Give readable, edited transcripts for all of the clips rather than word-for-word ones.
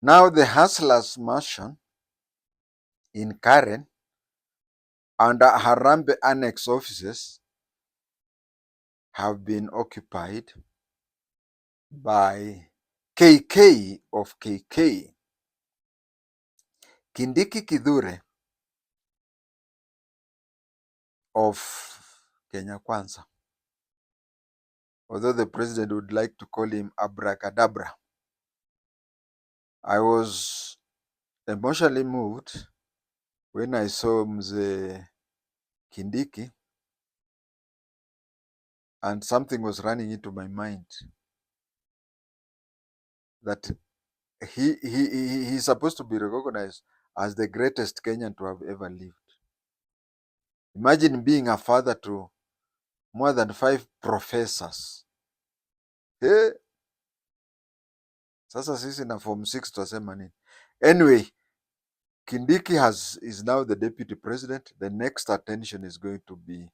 Now the Hustlers Mansion in Karen and Harambee Annex offices have been occupied by KK of KK, Kindiki Kithure of Kenya Kwanza, although the president would like to call him Abracadabra. I was emotionally moved when I saw Mzee Kindiki, and something was running into my mind that he's supposed to be recognized as the greatest Kenyan to have ever lived. Imagine being a father to more than 5 professors. Hey, sasa sisi na form 6 tutasema nini? Anyway, Kindiki is now the deputy president. The next attention is going to be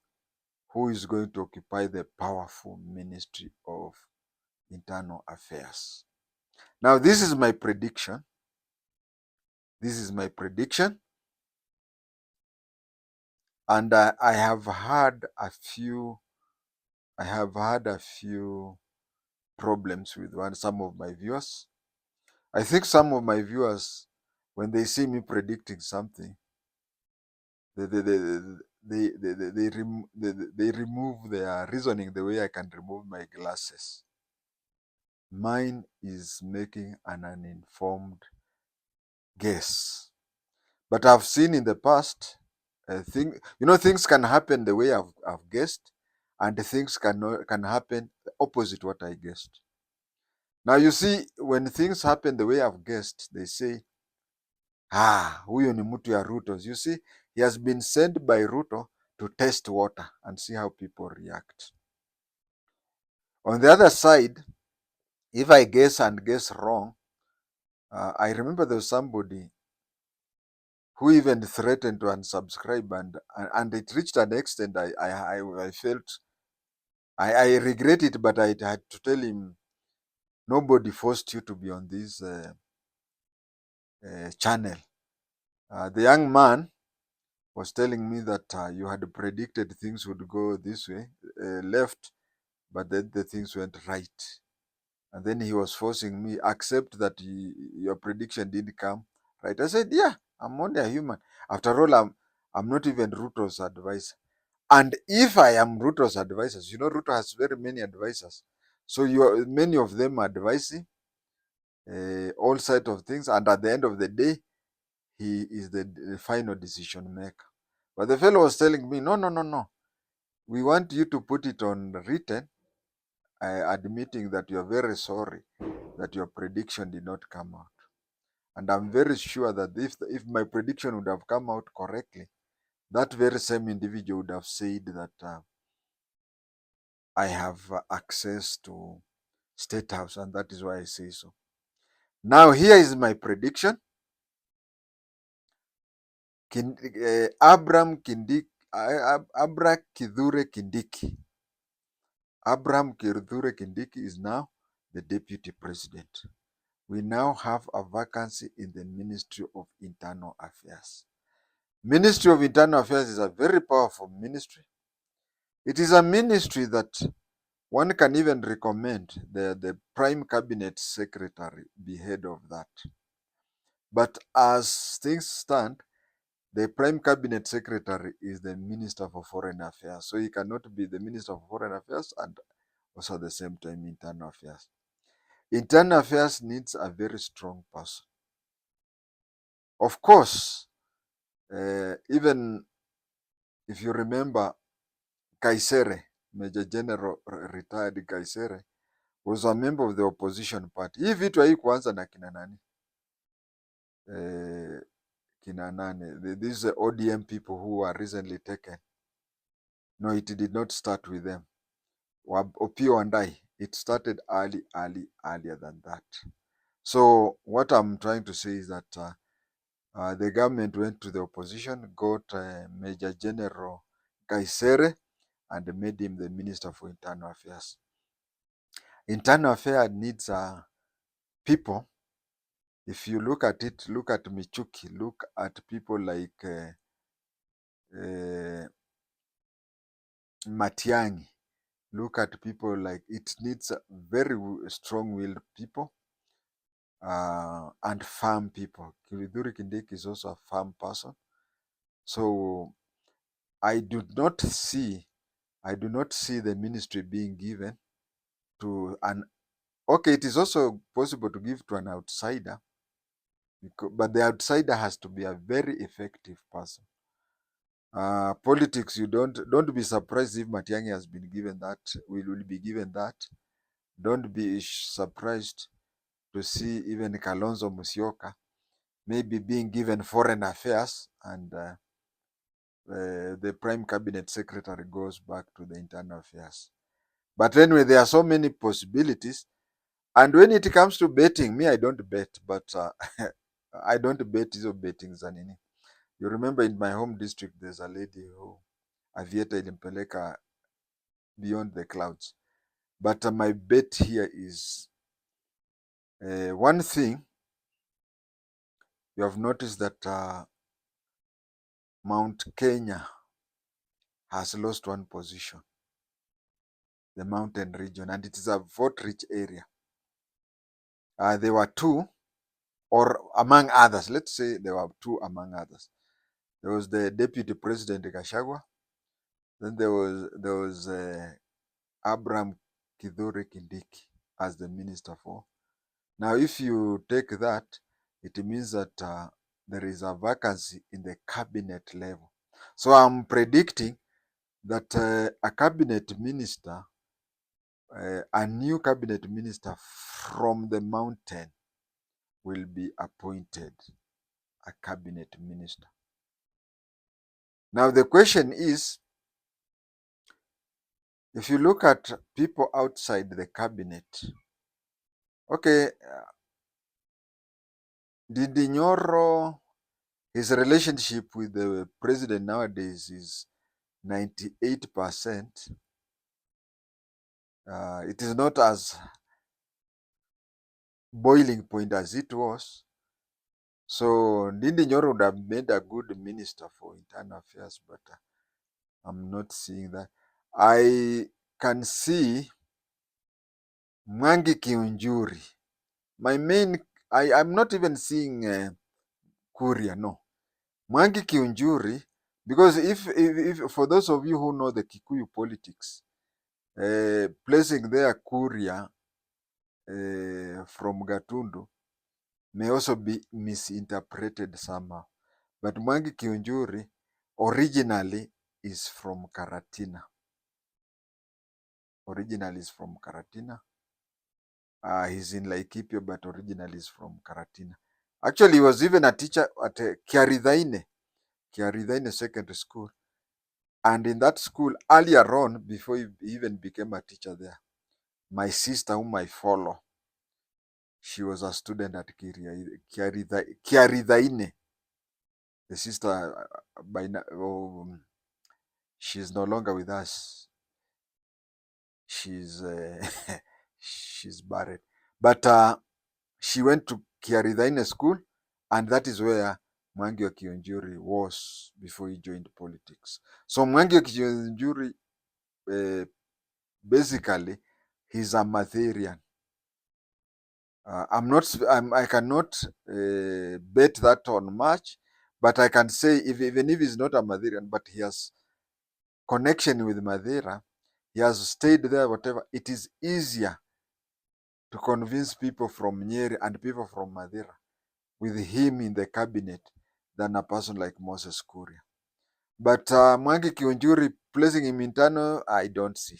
who is going to occupy the powerful Ministry of Internal Affairs. Now, this is my prediction. And I have had a few problems with some of my viewers. I think some of my viewers, when they see me predicting something, they remove their reasoning the way I can remove my glasses. Mine is making an uninformed guess. But I've seen in the past, things can happen the way I've guessed, and things can happen the opposite what I guessed. Now you see, when things happen the way I've guessed, they say, huyo ni mtu ya Ruto. You see, he has been sent by Ruto to test water and see how people react. On the other side, if I guess and guess wrong, I remember there was somebody who even threatened to unsubscribe, and it reached an extent I felt I regret it, but I had to tell him, nobody forced you to be on this channel. The young man was telling me that you had predicted things would go this way, left, but then the things went right. And then he was forcing me, accept that your prediction didn't come right. I said, yeah, I'm only a human. After all, I'm not even Ruto's advisor. And if I am Ruto's advisors, Ruto has very many advisors. So many of them advising all sides of things. And at the end of the day, he is the final decision maker. But the fellow was telling me, no. We want you to put it on written, admitting that you're very sorry that your prediction did not come out. And I'm very sure that if my prediction would have come out correctly, that very same individual would have said that I have access to State House, and that is why I say so. Now, here is my prediction. Abraham Kithure Kindiki. Abraham Kithure Kindiki is now the deputy president. We now have a vacancy in the Ministry of Internal Affairs. Ministry of Internal Affairs is a very powerful ministry. It is a ministry that one can even recommend the Prime Cabinet Secretary be head of that. But as things stand, the Prime Cabinet Secretary is the Minister for Foreign Affairs. So he cannot be the Minister for Foreign Affairs and also at the same time Internal Affairs. Internal Affairs needs a very strong person. Of course, even if you remember, Kaisere, Major General retired Kaisere, was a member of the opposition party. Hii vitu haikuanza na kina nani? These ODM people who were recently taken. No, it did not start with them. Opiyo and I, it started earlier than that. So what I'm trying to say is that the government went to the opposition, got Major General Kaisere, and made him the Minister for Internal Affairs. Internal Affairs needs people If you look at it, look at Michuki, look at people like Matiang'i, look at people like, it needs very strong-willed people and firm people. Kithure Kindiki is also a firm person. So I do not see the ministry being given to an, okay, it is also possible to give to an outsider, but the outsider has to be a very effective person. Politics, you don't be surprised if Matiang'i has been given that, will be given that. Don't be surprised to see even Kalonzo Musyoka maybe being given foreign affairs, and the prime cabinet secretary goes back to the internal affairs. But anyway, there are so many possibilities. And when it comes to betting, me, I don't bet, but I don't bet hizo betting za nini. You remember in my home district, there's a lady who avieta ilimpeleka beyond the clouds. But my bet here is one thing you have noticed, that Mount Kenya has lost one position, the mountain region, and it is a vote-rich area. There were two, or among others, let's say there were two among others. There was the Deputy President Gachagua, then there was Abraham Kithure Kindiki as the Minister for. Now, if you take that, it means that there is a vacancy in the cabinet level. So I'm predicting that a cabinet minister, a new cabinet minister from the mountain will be appointed a cabinet minister. Now, the question is, if you look at people outside the cabinet, okay, Ndindi Nyoro, his relationship with the president nowadays is 98%. It is not as boiling point as it was. So Ndindi Nyoro would have made a good minister for internal affairs, but I'm not seeing that. I can see Mwangi Kiunjuri. I'm not even seeing Kuria, no. Mwangi Kiunjuri, because if for those of you who know the Kikuyu politics, placing there Kuria from Gatundu may also be misinterpreted somehow. But Mwangi Kiunjuri originally is from Karatina. He's in Laikipia, but originally is from Karatina. Actually, he was even a teacher at Kiarithaine Secondary School. And in that school, earlier on, before he even became a teacher there, my sister, whom I follow, she was a student at Kiarithaine. The sister, she's no longer with us. She's she's buried. But she went to Kiarithaine School, and that is where Mwangi Kiunjuri was before he joined politics. So Mwangi Kiunjuri, basically, he's a Matherian. I cannot bet that on much, but I can say even if he's not a Matherian, but he has connection with Madeira, he has stayed there, whatever, it is easier to convince people from Nyeri and people from Madeira with him in the cabinet than a person like Moses Kuria. But Mwangi Kiunjuri, placing him internal, I don't see.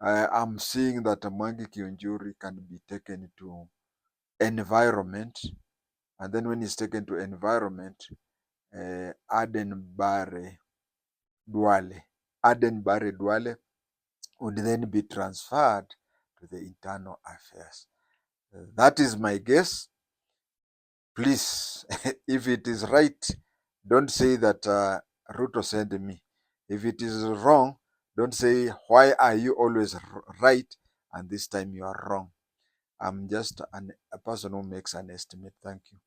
I'm seeing that Mwangi Kiunjuri can be taken to environment, and then when he's taken to environment, Aden Bare Duale would then be transferred to the internal affairs. That is my guess. Please, if it is right, don't say that Ruto sent me. If it is wrong, don't say, why are you always right and this time you are wrong? I'm just a person who makes an estimate. Thank you.